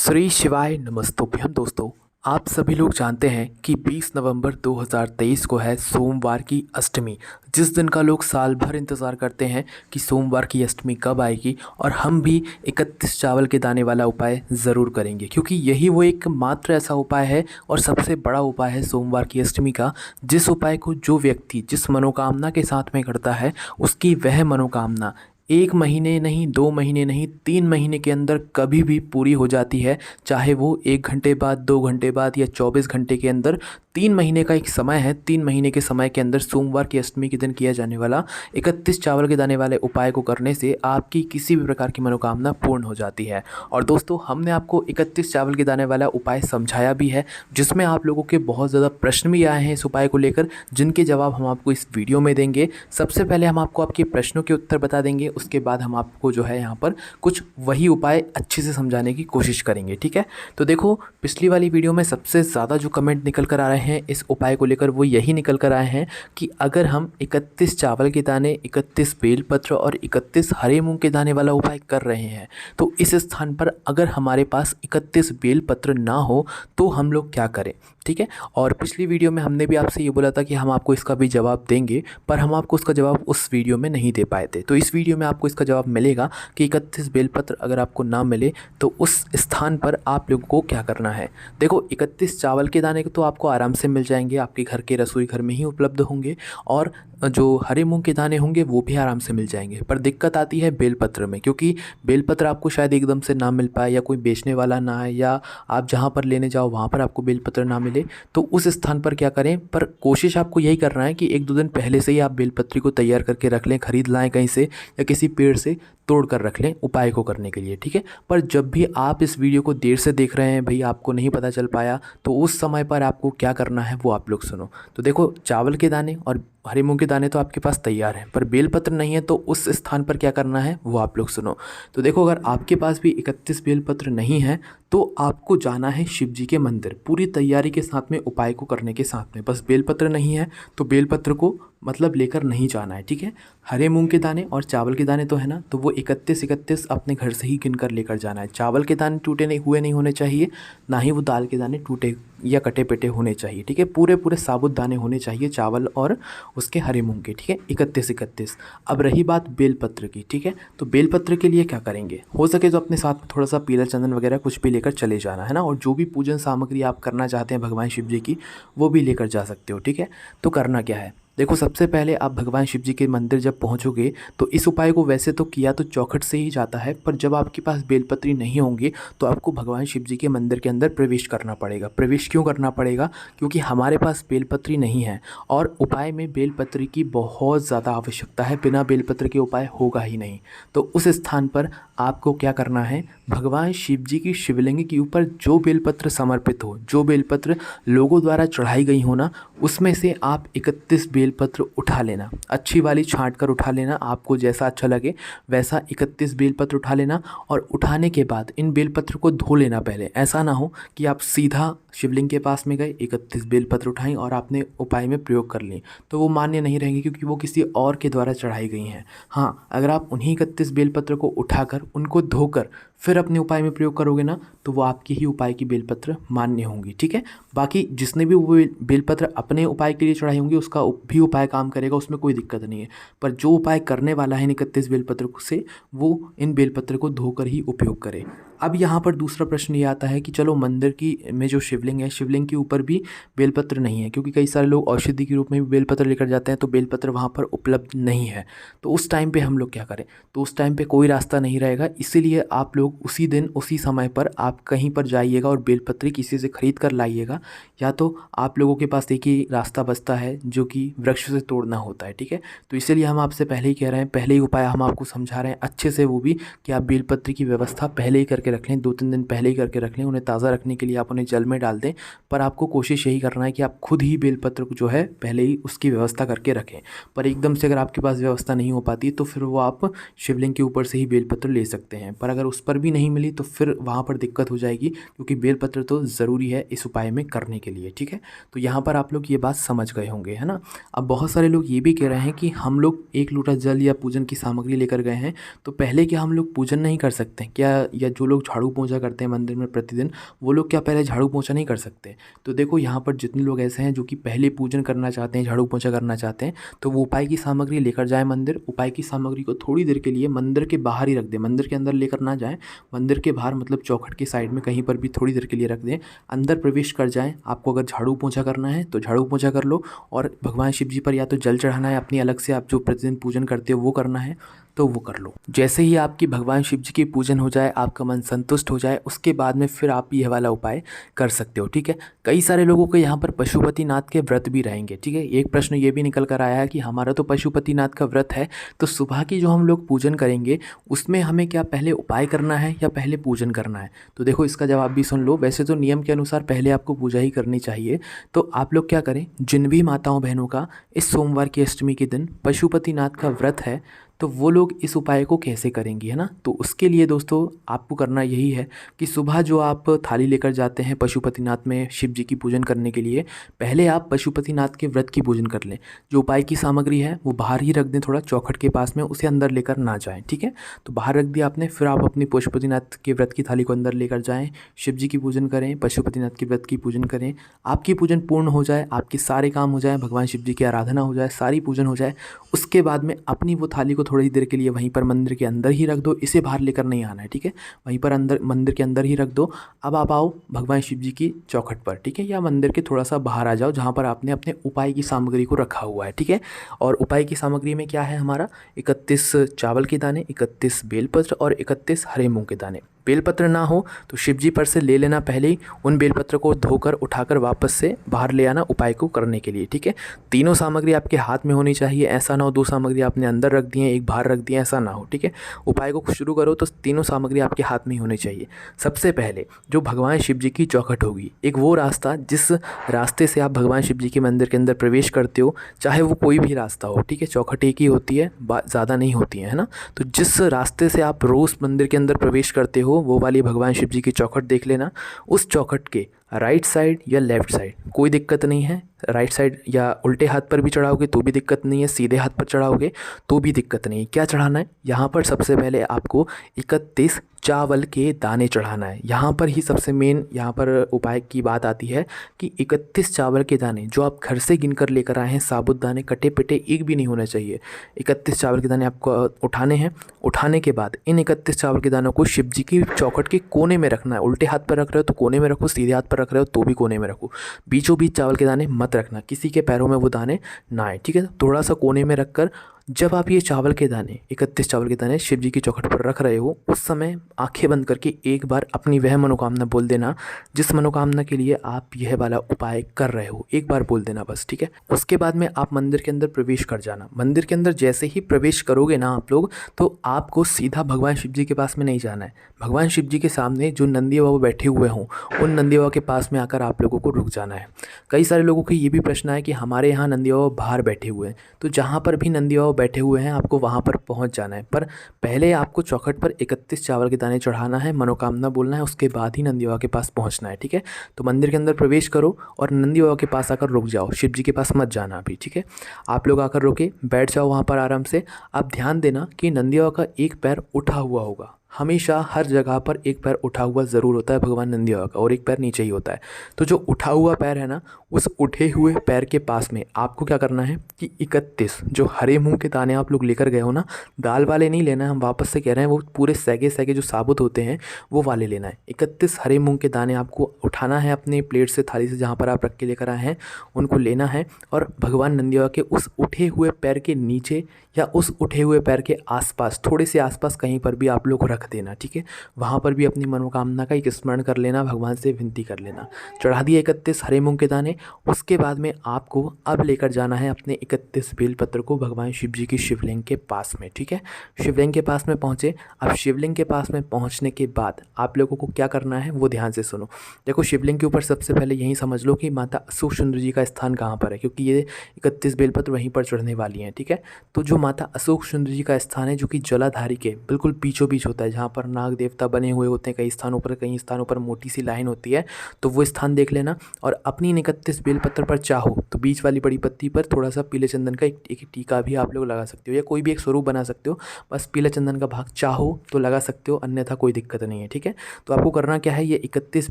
श्री शिवाय नमस्तुभ्यम दोस्तों। आप सभी लोग जानते हैं कि 20 नवंबर 2023 को है सोमवार की अष्टमी, जिस दिन का लोग साल भर इंतज़ार करते हैं कि सोमवार की अष्टमी कब आएगी। और हम भी 31 चावल के दाने वाला उपाय ज़रूर करेंगे, क्योंकि यही वो एक मात्र ऐसा उपाय है और सबसे बड़ा उपाय है सोमवार की अष्टमी का, जिस उपाय को जो व्यक्ति जिस मनोकामना के साथ में करता है उसकी वह मनोकामना 1 महीने नहीं, 2 महीने नहीं, 3 महीने के अंदर कभी भी पूरी हो जाती है। चाहे वो 1 घंटे बाद, 2 घंटे बाद या 24 घंटे के अंदर। 3 महीने का एक समय है। 3 महीने के समय के अंदर सोमवार की अष्टमी के दिन किया जाने वाला 31 चावल के दाने वाले उपाय को करने से आपकी किसी भी प्रकार की मनोकामना पूर्ण हो जाती है। और दोस्तों, हमने आपको 31 चावल के दाने वाला उपाय समझाया भी है, जिसमें आप लोगों के बहुत ज़्यादा प्रश्न भी आए हैं इस उपाय को लेकर, जिनके जवाब हम आपको इस वीडियो में देंगे। सबसे पहले हम आपको आपके प्रश्नों के उत्तर बता देंगे, उसके बाद हम आपको जो है यहाँ पर कुछ वही उपाय अच्छे से समझाने की कोशिश करेंगे। ठीक है, तो देखो, पिछली वाली वीडियो में सबसे ज़्यादा जो कमेंट निकल कर आ रहे हैं इस उपाय को लेकर वो यही निकल कर आए हैं कि अगर हम 31 चावल के दाने, 31 बेलपत्र और 31 हरे मूंग के दाने वाला उपाय कर रहे हैं, तो इस स्थान पर अगर हमारे पास 31 बेलपत्र ना हो तो हम लोग क्या करें। ठीक है, और पिछली वीडियो में हमने भी आपसे ये बोला था कि हम आपको इसका भी जवाब देंगे, पर हम आपको उसका जवाब उस वीडियो में नहीं दे पाए थे। तो इस वीडियो में आपको इसका जवाब मिलेगा कि 31 बेलपत्र अगर आपको ना मिले तो उस स्थान पर आप लोगों को क्या करना है। देखो, 31 चावल के दाने तो आपको आराम से मिल जाएंगे, आपके घर के रसोई घर में ही उपलब्ध होंगे, और जो हरे मूंग के दाने होंगे वो भी आराम से मिल जाएंगे। पर दिक्कत आती है बेलपत्र में, क्योंकि बेलपत्र आपको शायद एकदम से ना मिल पाए, या कोई बेचने वाला ना आए, या आप जहाँ पर लेने जाओ वहाँ पर आपको बेलपत्र ना मिले। तो उस स्थान पर क्या करें, पर कोशिश आपको यही करना है कि 1-2 दिन पहले से ही आप बेलपत्री को तैयार करके रख लें, खरीद लाएं कहीं से या किसी पेड़ से तोड़ कर रख लें उपाय को करने के लिए। ठीक है, पर जब भी आप इस वीडियो को देर से देख रहे हैं, भाई आपको नहीं पता चल पाया, तो उस समय पर आपको क्या करना है वो आप लोग सुनो। तो देखो, चावल के दाने और हरे मूंग के दाने तो आपके पास तैयार हैं, पर बेलपत्र नहीं है, तो उस स्थान पर क्या करना है वो आप लोग सुनो। तो देखो, अगर आपके पास भी 31 बेलपत्र नहीं है तो आपको जाना है शिव जी के मंदिर पूरी तैयारी के साथ में, उपाय को करने के साथ में। बस बेलपत्र नहीं है तो बेलपत्र को मतलब लेकर नहीं जाना है। ठीक है, हरे मूंग के दाने और चावल के दाने तो है ना, तो वो 31 अपने घर से ही गिन कर लेकर जाना है। चावल के दाने टूटे नहीं होने चाहिए, ना ही वो दाल के दाने टूटे या कटे पेटे होने चाहिए। ठीक है, पूरे पूरे साबुत दाने होने चाहिए चावल और उसके हरे मूंग के। ठीक है, 31। अब रही बात बेलपत्र की। ठीक है, तो बेलपत्र के लिए क्या करेंगे, हो सके तो अपने साथ में थोड़ा सा पीला चंदन वगैरह कुछ भी लेकर चले जाना है ना, और जो भी पूजन सामग्री आप करना चाहते हैं भगवान शिव जी की, वो भी लेकर जा सकते हो। ठीक है, तो करना क्या है, देखो, सबसे पहले आप भगवान शिव जी के मंदिर जब पहुंचोगे तो इस उपाय को वैसे तो किया तो चौखट से ही जाता है, पर जब आपके पास बेलपत्री नहीं होंगे तो आपको भगवान शिव जी के मंदिर के अंदर प्रवेश करना पड़ेगा। प्रवेश क्यों करना पड़ेगा, क्योंकि हमारे पास बेलपत्री नहीं है और उपाय में बेलपत्री की बहुत ज़्यादा आवश्यकता है। बिना बेलपत्र के उपाय होगा ही नहीं। तो उस स्थान पर आपको क्या करना है, भगवान शिव जी की शिवलिंग के ऊपर जो बेलपत्र समर्पित हो, जो बेलपत्र लोगों द्वारा चढ़ाई गई हो ना, उसमें से आप 31 बेलपत्र उठा लेना। अच्छी वाली छांट कर उठा लेना, आपको जैसा अच्छा लगे वैसा 31 बेलपत्र उठा लेना। और उठाने के बाद इन बेलपत्र को धो लेना पहले। ऐसा ना हो कि आप सीधा शिवलिंग के पास में गए, 31 बेलपत्र उठाई और आपने उपाय में प्रयोग कर ली, तो वो मान्य नहीं रहेंगे, क्योंकि वो किसी और के द्वारा चढ़ाई गई हैं। हाँ, अगर आप उन्हीं 31 बेलपत्र को उठाकर उनको धोकर फिर अपने उपाय में प्रयोग करोगे ना, तो वो आपकी ही उपाय की बेलपत्र मान्य होंगी। ठीक है, बाकी जिसने भी वो बेलपत्र अपने उपाय के लिए चढ़ाई होंगी उसका भी उपाय काम करेगा, उसमें कोई दिक्कत नहीं है। पर जो उपाय करने वाला है 31 बेलपत्र से, वो इन बेलपत्र को धोकर ही उपयोग करे। अब यहाँ पर दूसरा प्रश्न ये आता है कि चलो, मंदिर की में जो शिवलिंग है, शिवलिंग के ऊपर भी बेलपत्र नहीं है, क्योंकि कई सारे लोग औषधि के रूप में भी बेलपत्र लेकर जाते हैं, तो बेलपत्र वहाँ पर उपलब्ध नहीं है। तो उस टाइम पे हम लोग क्या करें, तो उस टाइम पे कोई रास्ता नहीं रहेगा, इसीलिए आप लोग उसी दिन उसी समय पर आप कहीं पर जाइएगा और बेलपत्री किसी से ख़रीद कर लाइएगा, या तो आप लोगों के पास एक ही रास्ता बचता है जो कि वृक्ष से तोड़ना होता है। ठीक है, तो इसीलिए हम आपसे पहले ही कह रहे हैं, पहले ही उपाय हम आपको समझा रहे हैं अच्छे से, वो भी कि आप बेलपत्री की व्यवस्था पहले ही करके रख लें, 2-3 दिन पहले ही करके रख लें। उन्हें ताज़ा रखने के लिए आप उन्हें जल में डाल दें, पर आपको कोशिश यही करना है कि आप खुद ही बेलपत्र को जो है पहले ही उसकी व्यवस्था करके रखें। पर एकदम से अगर आपके पास व्यवस्था नहीं हो पाती तो फिर वो आप शिवलिंग के ऊपर से ही बेलपत्र ले सकते हैं। पर अगर उस पर भी नहीं मिली तो फिर वहाँ पर दिक्कत हो जाएगी, क्योंकि बेलपत्र तो ज़रूरी है इस उपाय में करने के लिए। ठीक है, तो यहाँ पर आप लोग ये बात समझ गए होंगे, है ना। अब बहुत सारे लोग ये भी कह रहे हैं कि हम लोग 1 लोटा जल या पूजन की सामग्री लेकर गए हैं, तो पहले क्या हम लोग पूजन नहीं कर सकते क्या, या जो लोग लोग झाड़ू पोंछा करते हैं मंदिर में प्रतिदिन, वो लोग क्या पहले झाड़ू पोंछा नहीं कर सकते? तो देखो यहाँ पर जितने लोग ऐसे हैं जो कि पहले पूजन करना चाहते हैं, झाड़ू पोंछा करना चाहते हैं, तो वो उपाय की सामग्री लेकर जाएँ मंदिर। उपाय की सामग्री को थोड़ी देर के लिए मंदिर के बाहर ही रख दें, मंदिर के अंदर लेकर ना जाएँ। मंदिर के बाहर मतलब चौखट के साइड में कहीं पर भी थोड़ी देर के लिए रख दें। अंदर प्रवेश कर जाएँ। आपको अगर झाड़ू पोंछा करना है तो झाड़ू पोंछा कर लो, और भगवान शिव जी पर या तो जल चढ़ाना है अपनी अलग से, आप जो प्रतिदिन पूजन करते हो वो करना है तो वो कर लो। जैसे ही आपकी भगवान शिव जी की पूजन हो जाए, आपका मन संतुष्ट हो जाए, उसके बाद में फिर आप यह वाला उपाय कर सकते हो, ठीक है। कई सारे लोगों के यहाँ पर पशुपतिनाथ के व्रत भी रहेंगे, ठीक है। एक प्रश्न ये भी निकल कर आया है कि हमारा तो पशुपतिनाथ का व्रत है, तो सुबह की जो हम लोग पूजन करेंगे उसमें हमें क्या पहले उपाय करना है या पहले पूजन करना है? तो देखो इसका जवाब भी सुन लो। वैसे तो नियम के अनुसार पहले आपको पूजा ही करनी चाहिए। तो आप लोग क्या करें, जिन भी माताओं बहनों का इस सोमवार की अष्टमी के दिन पशुपतिनाथ का व्रत है, तो वो लोग इस उपाय को कैसे करेंगी, है ना। तो उसके लिए दोस्तों आपको करना यही है कि सुबह जो आप थाली लेकर जाते हैं पशुपतिनाथ में शिव जी की पूजन करने के लिए, पहले आप पशुपतिनाथ के व्रत की पूजन कर लें। जो उपाय की सामग्री है वो बाहर ही रख दें, थोड़ा चौखट के पास में, उसे अंदर लेकर ना जाएं, ठीक है। तो बाहर रख दिया आपने, फिर आप अपनी पशुपतिनाथ के व्रत की थाली को अंदर लेकर जाएँ, शिव जी की पूजन करें, पशुपतिनाथ के व्रत की पूजन करें। आपकी पूजन पूर्ण हो जाए, आपके सारे काम हो जाए, भगवान शिव जी की आराधना हो जाए, सारी पूजन हो जाए, उसके बाद में अपनी वो थाली को थोड़ी देर के लिए वहीं पर मंदिर के अंदर ही रख दो। इसे बाहर लेकर नहीं आना है, ठीक है। वहीं पर अंदर मंदिर के अंदर ही रख दो। अब आप आओ भगवान शिव जी की चौखट पर, ठीक है, या मंदिर के थोड़ा सा बाहर आ जाओ जहाँ पर आपने अपने उपाय की सामग्री को रखा हुआ है, ठीक है। और उपाय की सामग्री में क्या है हमारा, 31 चावल के दाने, 31 बेलपत्र और 31 हरे मूंग के दाने। बेलपत्र ना हो तो शिव जी पर से ले लेना पहले ही, उन बेलपत्र को धोकर उठाकर वापस से बाहर ले आना उपाय को करने के लिए, ठीक है। तीनों सामग्री आपके हाथ में होनी चाहिए, ऐसा ना हो दो सामग्री आपने अंदर रख दी है एक बाहर रख दी है, ऐसा ना हो, ठीक है। उपाय को शुरू करो तो तीनों सामग्री आपके हाथ में ही होनी चाहिए। सबसे पहले जो भगवान शिव जी की चौखट होगी, एक वो रास्ता जिस रास्ते से आप भगवान शिव जी के मंदिर के अंदर प्रवेश करते हो, चाहे वो कोई भी रास्ता हो, ठीक है। चौखट एक ही होती है, ज़्यादा नहीं होती है ना। तो जिस रास्ते से आप रोज़ मंदिर के अंदर प्रवेश करते हो वो वाली भगवान शिव जी की चौखट देख लेना। उस चौखट के राइट साइड या लेफ़्ट साइड कोई दिक्कत नहीं है, राइट साइड या उल्टे हाथ पर भी चढ़ाओगे तो भी दिक्कत नहीं है, सीधे हाथ पर चढ़ाओगे तो भी दिक्कत नहीं है। क्या चढ़ाना है यहाँ पर, सबसे पहले आपको 31 चावल के दाने चढ़ाना है। यहाँ पर ही सबसे मेन यहाँ पर उपाय की बात आती है कि 31 चावल के दाने जो आप घर से गिन कर लेकर आए हैं, साबुत दाने कटे पिटे एक भी नहीं होना चाहिए। 31 चावल के दाने आपको उठाने हैं। उठाने के बाद इन 31 चावल के दानों को शिव जी की चौखट के कोने में रखना है। उल्टे हाथ पर रख रहे हो तो कोने में रखो, सीधे हाथ पर रख रहे हो तो भी कोने में रखो। बीचों बीच चावल के दाने मत रखना, किसी के पैरों में वो दाने ना आए, ठीक है। थोड़ा सा कोने में रख कर जब आप ये चावल के दाने 31 चावल के दाने शिव जी की चौखट पर रख रहे हो, उस समय आंखें बंद करके एक बार अपनी वह मनोकामना बोल देना जिस मनोकामना के लिए आप यह वाला उपाय कर रहे हो। एक बार बोल देना बस, ठीक है। उसके बाद में आप मंदिर के अंदर प्रवेश कर जाना। मंदिर के अंदर जैसे ही प्रवेश करोगे ना आप लोग, तो आपको सीधा भगवान शिव जी के पास में नहीं जाना है। भगवान शिव जी के सामने जो नंदी बाबा बैठे हुए हों, उन नंदी बाबा के पास में आकर आप लोगों को रुक जाना है। कई सारे लोगों को ये भी प्रश्न है कि हमारे यहाँ नंदी बाबा बाहर बैठे हुए हैं, तो जहाँ पर भी नंदी बाबा बैठे हुए हैं आपको वहाँ पर पहुँच जाना है। पर पहले आपको चौखट पर 31 चावल के दाने चढ़ाना है, मनोकामना बोलना है, उसके बाद ही नंदी बाबा के पास पहुँचना है, ठीक है। तो मंदिर के अंदर प्रवेश करो और नंदी बाबा के पास आकर रुक जाओ, शिव जी के पास मत जाना अभी, ठीक है। आप लोग आकर रुके, बैठ जाओ वहाँ पर आराम से। आप ध्यान देना कि नंदी बाबा का एक पैर उठा हुआ होगा, हमेशा हर जगह पर एक पैर उठा हुआ ज़रूर होता है भगवान नंदी बाबा का, और एक पैर नीचे ही होता है। तो जो उठा हुआ पैर है ना, उस उठे हुए पैर के पास में आपको क्या करना है कि 31 जो हरे मूंग के दाने आप लोग लेकर गए हो ना, दाल वाले नहीं लेना है, हम वापस से कह रहे हैं, वो पूरे सैगे सैगे जो साबुत होते हैं वो वाले लेना है। 31 हरे मूंग के दाने आपको उठाना है अपने प्लेट से, थाली से, जहाँ पर आप रख के लेकर आए हैं उनको लेना है, और भगवान नंदी बाबा के उस उठे हुए पैर के नीचे या उस उठे हुए पैर के आसपास, थोड़े से आसपास कहीं पर भी आप लोग रख देना, ठीक है। वहाँ पर भी अपनी मनोकामना का एक स्मरण कर लेना, भगवान से विनती कर लेना। चढ़ा दिए 31 हरे मूंग के दाने। उसके बाद में आपको अब लेकर जाना है अपने 31 बेलपत्र को भगवान शिव जी की शिवलिंग के पास में, ठीक है। शिवलिंग के पास में पहुँचे। अब शिवलिंग के पास में पहुँचने के बाद आप लोगों को क्या करना है वो ध्यान से सुनो। देखो शिवलिंग के ऊपर सबसे पहले यही समझ लो कि माता अशोक सुंदर जी का स्थान कहाँ पर है, क्योंकि ये 31 बेलपत्र वहीं पर चढ़ने वाली हैं, ठीक है। तो जो माता अशोक सुंदर जी का स्थान है, जो कि जलाधारी के बिल्कुल बीचों बीच होता है, है जहाँ पर नाग देवता बने हुए होते हैं कई स्थानों पर मोटी सी लाइन होती है, तो वो स्थान देख लेना। और अपनी 31 बेलपत्र पर चाहो तो बीच वाली बड़ी पत्ती पर थोड़ा सा पीले चंदन का एक टीका भी आप लोग लगा सकते हो, या कोई भी एक स्वरूप बना सकते हो। बस पीले चंदन का भाग चाहो तो लगा सकते हो, अन्यथा कोई दिक्कत नहीं है, ठीक है। तो आपको करना क्या है, ये 31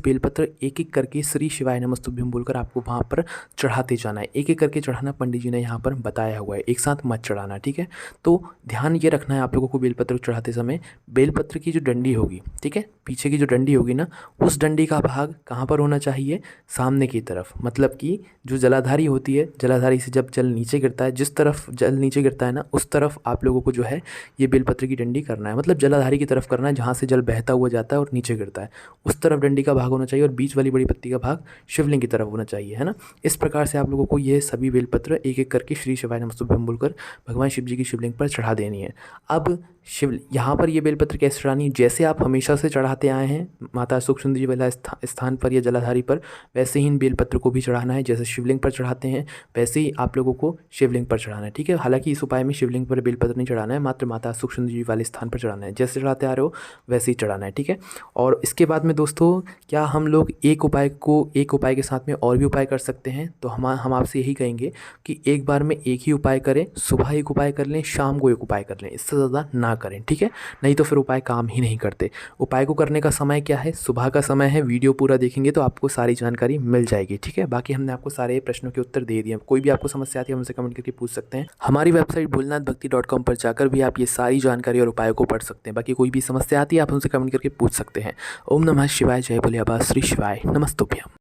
बेलपत्र एक एक करके श्री शिवाय नमस्तुभ्यम बोलकर आपको वहाँ पर चढ़ाते जाना है। एक एक करके चढ़ाना पंडित जी ने यहाँ पर बताया हुआ है, एक साथ मत चढ़ाना, ठीक है। तो ध्यान ये रखना है आप लोगों को बेलपत्र चढ़ाते समय, बेलपत्र की जो डंडी होगी, ठीक है, पीछे की जो डंडी होगी ना, उस डंडी का भाग कहाँ पर होना चाहिए, सामने की तरफ। मतलब कि जो जलाधारी होती है, जलाधारी से जब जल नीचे गिरता है, जिस तरफ जल नीचे गिरता है ना, उस तरफ आप लोगों को जो है ये बेलपत्र की डंडी करना है। मतलब जलाधारी की तरफ करना है, जहाँ से जल बहता हुआ जाता है और नीचे गिरता है, उस तरफ डंडी का भाग होना चाहिए। और बीच वाली बड़ी पत्ती का भाग शिवलिंग की तरफ होना चाहिए, है ना। इस प्रकार से आप लोगों को ये सभी बेलपत्र एक एक करके श्री शिवाय नमस्तुभ्यम बोलकर भगवान शिव जी की शिवलिंग पर चढ़ा देनी है। अब यहाँ पर ये बेलपत्र कैसे चढ़ानी है, जैसे आप हमेशा से चढ़ाते आए हैं माता सुखसुंदरी वाला स्थान पर या जलाधारी पर, वैसे ही इन बेलपत्र को भी चढ़ाना है। जैसे शिवलिंग पर चढ़ाते हैं वैसे ही आप लोगों को शिवलिंग पर चढ़ाना है, ठीक है। हालांकि इस उपाय में शिवलिंग पर बेलपत्र नहीं चढ़ाना है, मात्र माता सुखसुंदरी वाले स्थान पर चढ़ाना है। जैसे चढ़ाते आ रहे हो वैसे ही चढ़ाना है, ठीक है। और इसके बाद में दोस्तों, क्या हम लोग एक उपाय के साथ में और भी उपाय कर सकते हैं? तो हम आपसे यही कहेंगे कि एक बार में एक ही उपाय करें, सुबह एक उपाय कर लें, शाम को एक उपाय कर लें, इससे ज़्यादा ना करें, ठीक है। नहीं तो फिर उपाय काम ही नहीं करते। उपाय को करने का समय क्या है, सुबह का समय है। वीडियो पूरा देखेंगे तो आपको सारी जानकारी मिल जाएगी, ठीक है। बाकी हमने आपको सारे प्रश्नों के उत्तर दे दिए। कोई भी आपको समस्या आती है हमसे कमेंट करके पूछ सकते हैं। हमारी वेबसाइट भोलेनाथभक्ति.com पर जाकर भी आप ये सारी जानकारी और उपायों को पढ़ सकते हैं। बाकी कोई भी समस्या आती है आप हमसे कमेंट करके पूछ सकते हैं। ओम नमः शिवाय, जय भोले बाबा, श्री शिवाय नमस्तुभ्यम।